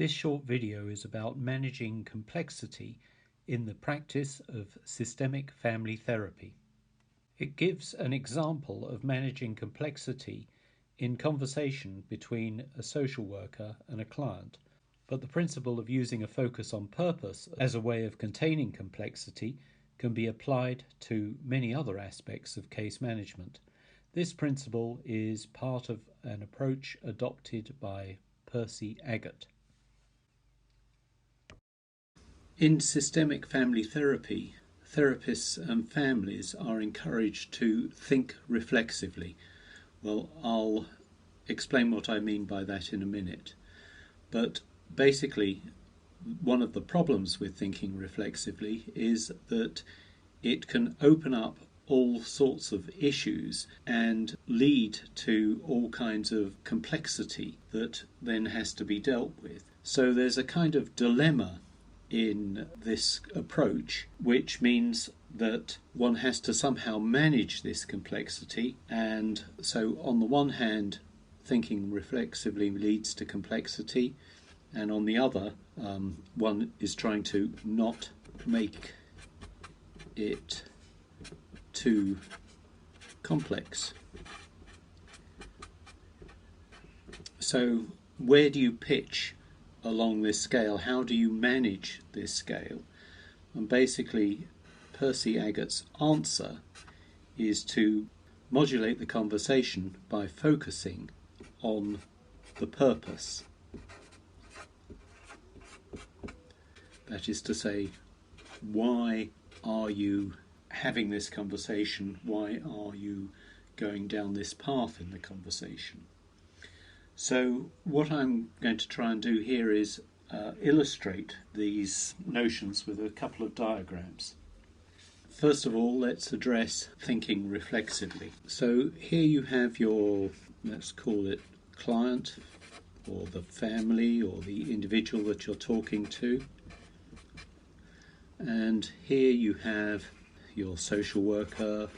This short video is about managing complexity in the practice of systemic family therapy. It gives an example of managing complexity in conversation between a social worker and a client, but the principle of using a focus on purpose as a way of containing complexity can be applied to many other aspects of case management. This principle is part of an approach adopted by Percy Aggett. In systemic family therapy, therapists and families are encouraged to think reflexively. Well, I'll explain what I mean by that in a minute. But basically, one of the problems with thinking reflexively is that it can open up all sorts of issues and lead to all kinds of complexity that then has to be dealt with. So there's a kind of dilemma in this approach, which means that one has to somehow manage this complexity. And so on the one hand, thinking reflexively leads to complexity, and on the other, one is trying to not make it too complex. So where do you pitch along this scale? How do you manage this scale? And basically, Percy Aggett's answer is to modulate the conversation by focusing on the purpose. That is to say, why are you having this conversation? Why are you going down this path in the conversation? So what I'm going to try and do here is illustrate these notions with a couple of diagrams. First of all, let's address thinking reflexively. So here you have your, let's call it client, or the family, or the individual that you're talking to. And here you have your social worker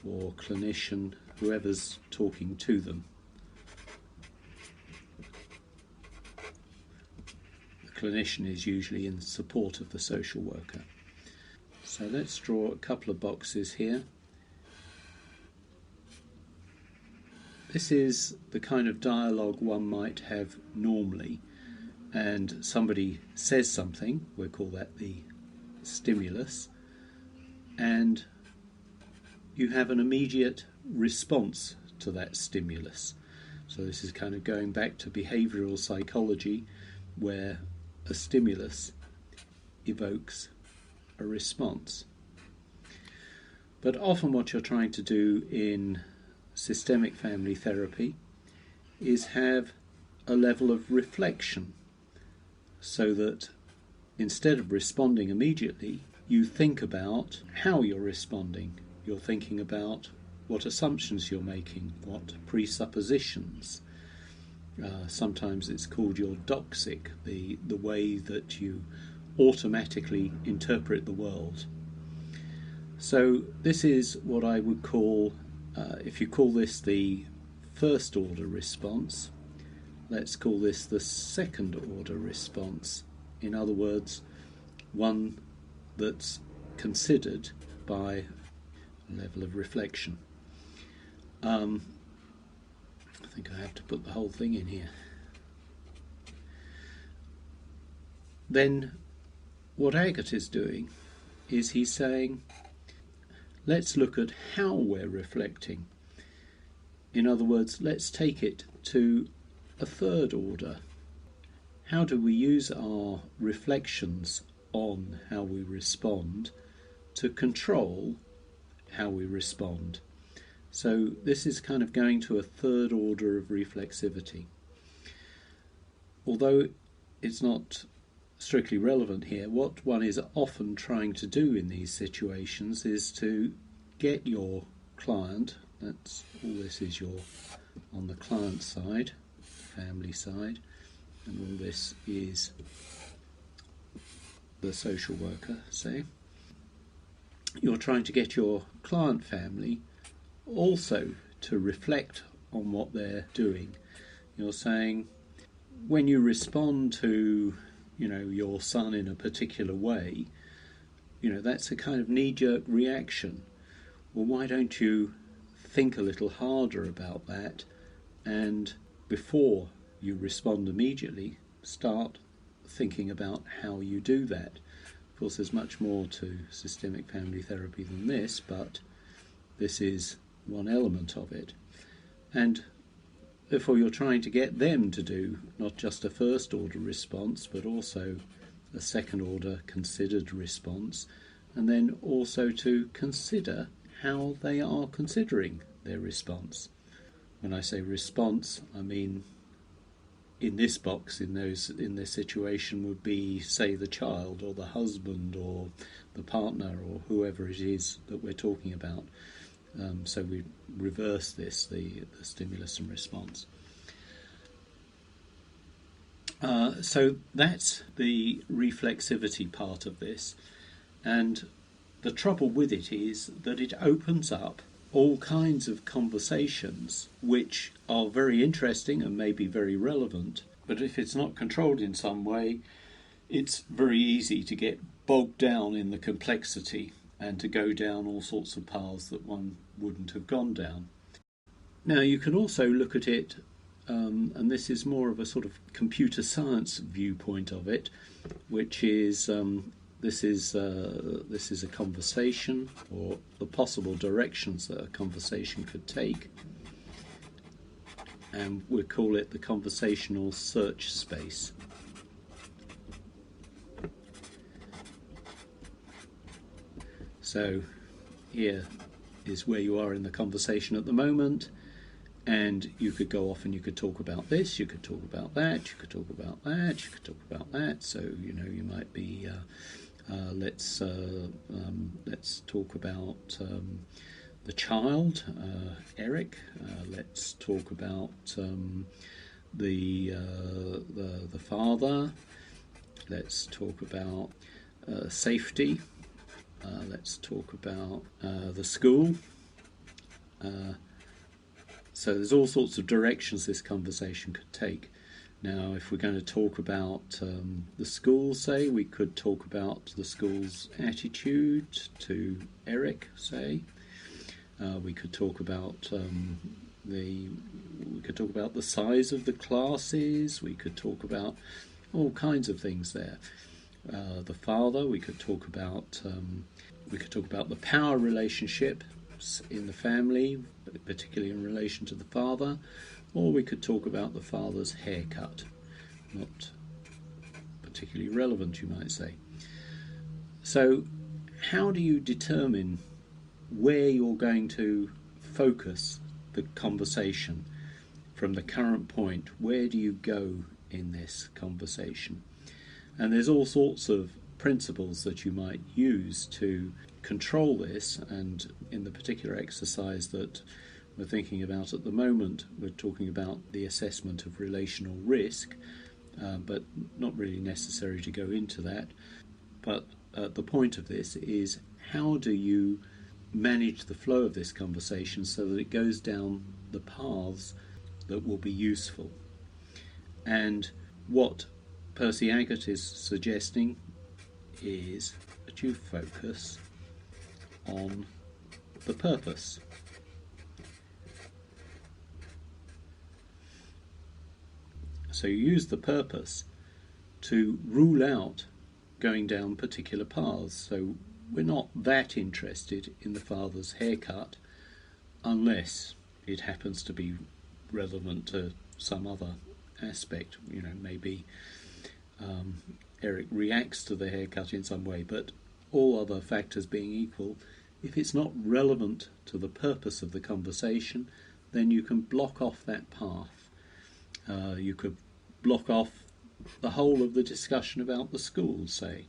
or clinician, whoever's talking to them. The clinician is usually in support of the social worker. So let's draw a couple of boxes here. This is the kind of dialogue one might have normally, and somebody says something, we'll call that the stimulus, and you have an immediate response to that stimulus. So this is kind of going back to behavioural psychology, where a stimulus evokes a response. But often what you're trying to do in systemic family therapy is have a level of reflection, so that instead of responding immediately, you think about how you're responding. You're thinking about what assumptions you're making, what presuppositions. Sometimes it's called your doxic, the way that you automatically interpret the world. So this is what I would call, if you call this the first order response, let's call this the second order response. In other words, one that's considered by a level of reflection. I think I have to put the whole thing in here. Then what Aggett is doing is he's saying, let's look at how we're reflecting. In other words, let's take it to a third order. How do we use our reflections on how we respond to control how we respond? So this is kind of going to a third order of reflexivity. Although it's not strictly relevant here, what one is often trying to do in these situations is to get your client, that's all this is your on the client side, family side, and all this is the social worker, say. You're trying to get your client family also to reflect on what they're doing. You're saying, when you respond to, your son in a particular way, that's a kind of knee-jerk reaction. Well, why don't you think a little harder about that, and before you respond immediately, start thinking about how you do that. Of course, there's much more to systemic family therapy than this, but this is one element of it. And therefore you're trying to get them to do not just a first order response, but also a second order considered response, and then also to consider how they are considering their response. When I say response, I mean in this box, in this situation, would be, say, the child or the husband or the partner or whoever it is that we're talking about. So we reverse this, the stimulus and response. So that's the reflexivity part of this. And the trouble with it is that it opens up all kinds of conversations which are very interesting and may be very relevant, but if it's not controlled in some way, it's very easy to get bogged down in the complexity and to go down all sorts of paths that one wouldn't have gone down. Now, you can also look at it, and this is more of a sort of computer science viewpoint of it, which is this is a conversation, or the possible directions that a conversation could take, and we'll call it the conversational search space. So here is where you are in the conversation at the moment, and you could go off and you could talk about this, you could talk about that, you could talk about that, you could talk about that. So you might be let's talk about the child, Eric. Let's talk about the father. Let's talk about safety. Let's talk about the school. So there's all sorts of directions this conversation could take. Now, if we're going to talk about the school, say, we could talk about the school's attitude to Eric, say. We could talk about the size of the classes. We could talk about all kinds of things there. The father. We could talk about the power relationship in the family, particularly in relation to the father, or we could talk about the father's haircut. Not particularly relevant, you might say. So, how do you determine where you're going to focus the conversation from the current point? Where do you go in this conversation? And there's all sorts of principles that you might use to control this, and in the particular exercise that we're thinking about at the moment, we're talking about the assessment of relational risk, but not really necessary to go into that. But the point of this is, how do you manage the flow of this conversation so that it goes down the paths that will be useful? And what Percy Aggett is suggesting is that you focus on the purpose. So you use the purpose to rule out going down particular paths. So we're not that interested in the father's haircut unless it happens to be relevant to some other aspect. Maybe Eric reacts to the haircut in some way, but all other factors being equal, if it's not relevant to the purpose of the conversation, then you can block off that path. You could block off the whole of the discussion about the school, say.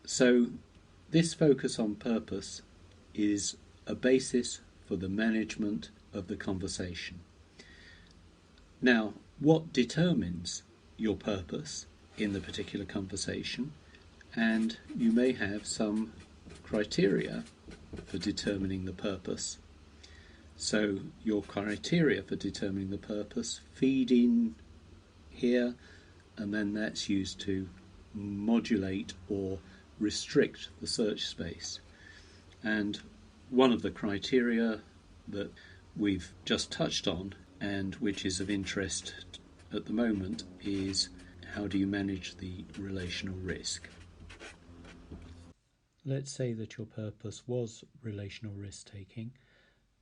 So this focus on purpose is a basis for the management of the conversation. Now, what determines your purpose in the particular conversation? And you may have some criteria for determining the purpose. So your criteria for determining the purpose feed in here, and then that's used to modulate or restrict the search space. And one of the criteria that we've just touched on, and which is of interest at the moment, is how do you manage the relational risk? Let's say that your purpose was relational risk taking,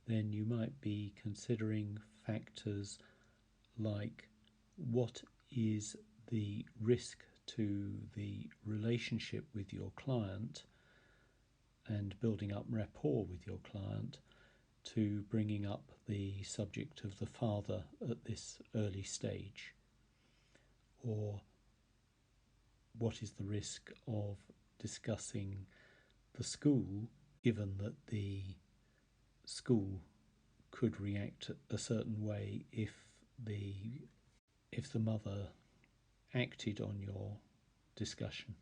then you might be considering factors like what is the risk to the relationship with your client and building up rapport with your client, to bringing up the subject of the father at this early stage, or what is the risk of discussing the school, given that the school could react a certain way if the mother acted on your discussion.